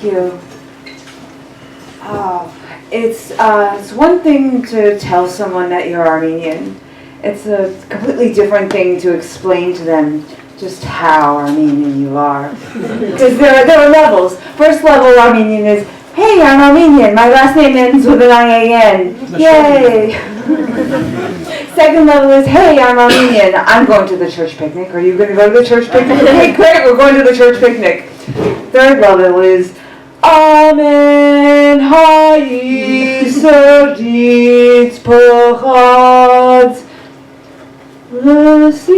Thank you. It's one thing to tell someone that you're Armenian. It's a completely different thing to explain to them just how Armenian you are. Because there are levels. First level Armenian is, hey, I'm Armenian. My last name ends with an I-A-N. Yay! Second level is, hey, I'm Armenian. I'm going to the church picnic. Are you going to go to the church picnic? Okay, great, we're going to the church picnic. Third level is, Amen ha'i sodit pochad l'si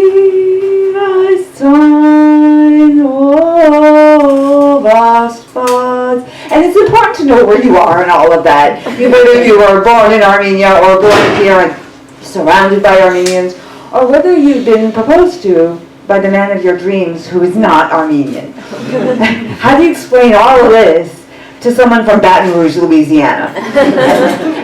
sein ovastbad. And it's important to know where you are and all of that. Whether you were born in Armenia or born here and surrounded by Armenians, or whether you've been proposed to by the man of your dreams who is not Armenian. How do you explain all of this to someone from Baton Rouge, Louisiana?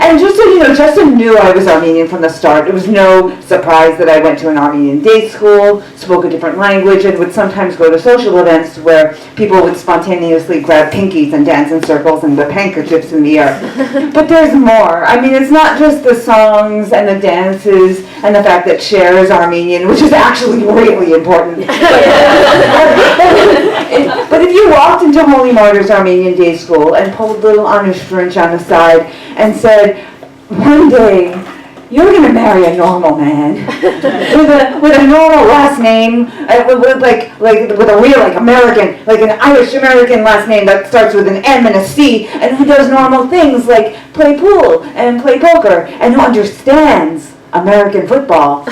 And just so you know, Justin knew I was Armenian from the start. It was no surprise that I went to an Armenian day school, spoke a different language, and would sometimes go to social events where people would spontaneously grab pinkies and dance in circles and whip handkerchiefs in the air. But there's more. I mean, it's not just the songs and the dances and the fact that Cher is Armenian, which is actually really important. But if you walked into Holy Martyrs Armenian Day School and pulled little Anoush Froundjian aside and said, one day you're going to marry a normal man with a normal last name, with a real American, like an Irish American last name that starts with an M and a C, and who does normal things like play pool and play poker, and who understands American football,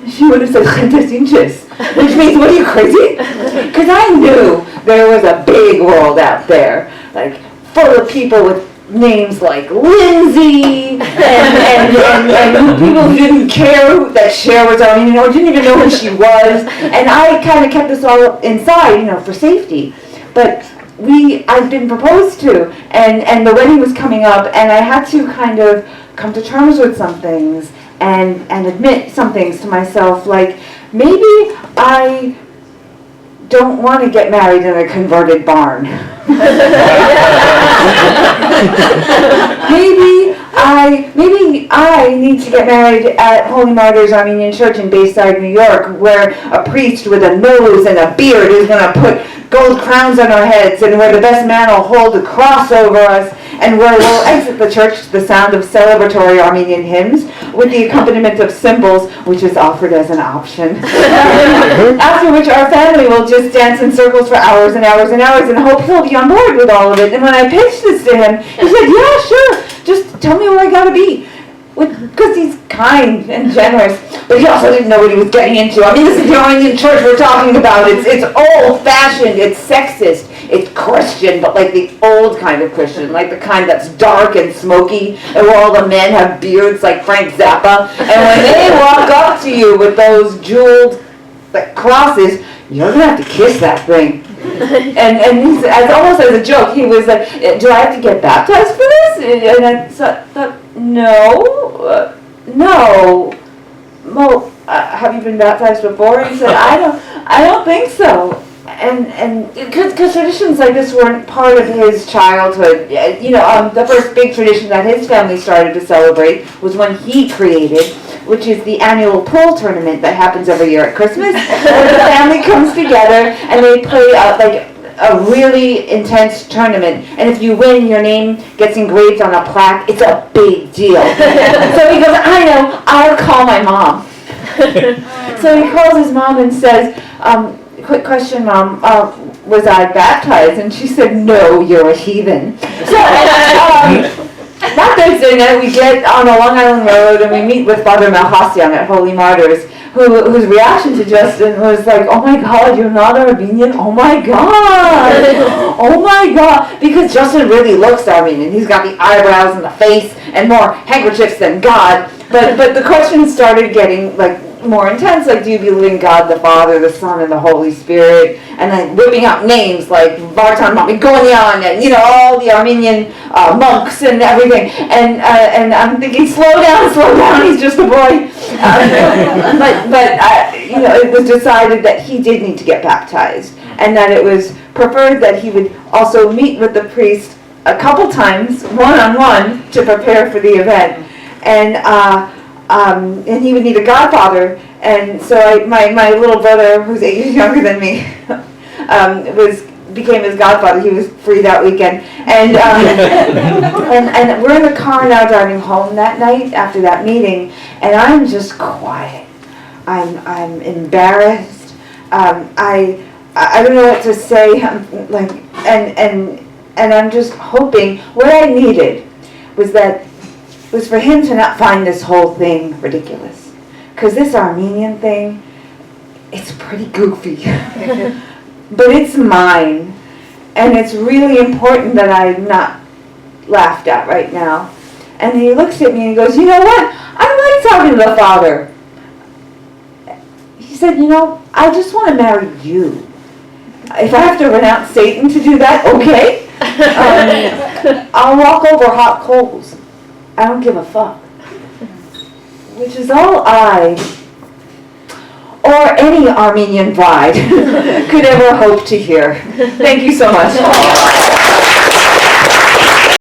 she would have said "Gentes hinches," which means, what are you, crazy? Because I knew there was a big world out there, like full of people with names like Lindsay, and people who didn't care that Cher was Armenian or didn't even know who she was. And I kind of kept this all inside, for safety. But I'd been proposed to, and the wedding was coming up, and I had to kind of come to terms with some things and admit some things to myself, like maybe I don't want to get married in a converted barn. Maybe I need to get married at Holy Martyrs Armenian Church in Bayside, New York, where a priest with a nose and a beard is going to put gold crowns on our heads, and where the best man will hold a cross over us, and where we'll exit the church to the sound of celebratory Armenian hymns with the accompaniment of cymbals, which is offered as an option. After which our family will just dance in circles for hours and hours and hours and hope he'll be on board with all of it. And when I pitched this to him, he said, yeah, sure, just tell me where I gotta be. Because he's kind and generous, but he also didn't know what he was getting into. I mean, this is the Armenian church we're talking about. It's old-fashioned, it's sexist, it's Christian, but like the old kind of Christian, like the kind that's dark and smoky, and where all the men have beards like Frank Zappa. And when they walk up to you with those jeweled crosses, you're gonna have to kiss that thing. And he said, almost as a joke, he was like, do I have to get baptized for this? And I thought, no. Well, have you been baptized before? And he said, I don't think so. And because traditions like this weren't part of his childhood. The first big tradition that his family started to celebrate was one he created, which is the annual pool tournament that happens every year at Christmas, where the family comes together and they play a really intense tournament, and if you win, your name gets engraved on a plaque. It's a big deal. So he goes, I know, I'll call my mom. So he calls his mom and says, quick question, Mom, was I baptized? And she said, no, you're a heathen. So that Thursday night, we get on the Long Island Road and we meet with Father Malhassian at Holy Martyrs, whose reaction to Justin was like, oh my God, you're not Armenian? Oh my God! Oh my God! Because Justin really looks Armenian. He's got the eyebrows and the face and more handkerchiefs than God. But the questions started getting more intense, like, do you believe in God the Father, the Son, and the Holy Spirit? And then whipping out names like Vartan Mamigonian and, all the Armenian monks and everything. And I'm thinking, slow down, he's just a boy. But it was decided that he did need to get baptized, and that it was preferred that he would also meet with the priest a couple times, one-on-one, to prepare for the event. And he would need a godfather. And so my little brother, who's 8 years younger than me, became his godfather. He was free that weekend. And we're in the car now driving home that night after that meeting, and I'm just quiet. I'm embarrassed. I don't know what to say. And I'm just hoping. What I needed was for him to not find this whole thing ridiculous, because this Armenian thing, it's pretty goofy, but it's mine, and it's really important that I'm not laughed at right now. And he looks at me and he goes, "You know what? I like talking to the Father." He said, "You know, I just want to marry you. If I have to renounce Satan to do that, okay. I'll walk over hot coals. I don't give a fuck." Which is all I, or any Armenian bride, could ever hope to hear. Thank you so much.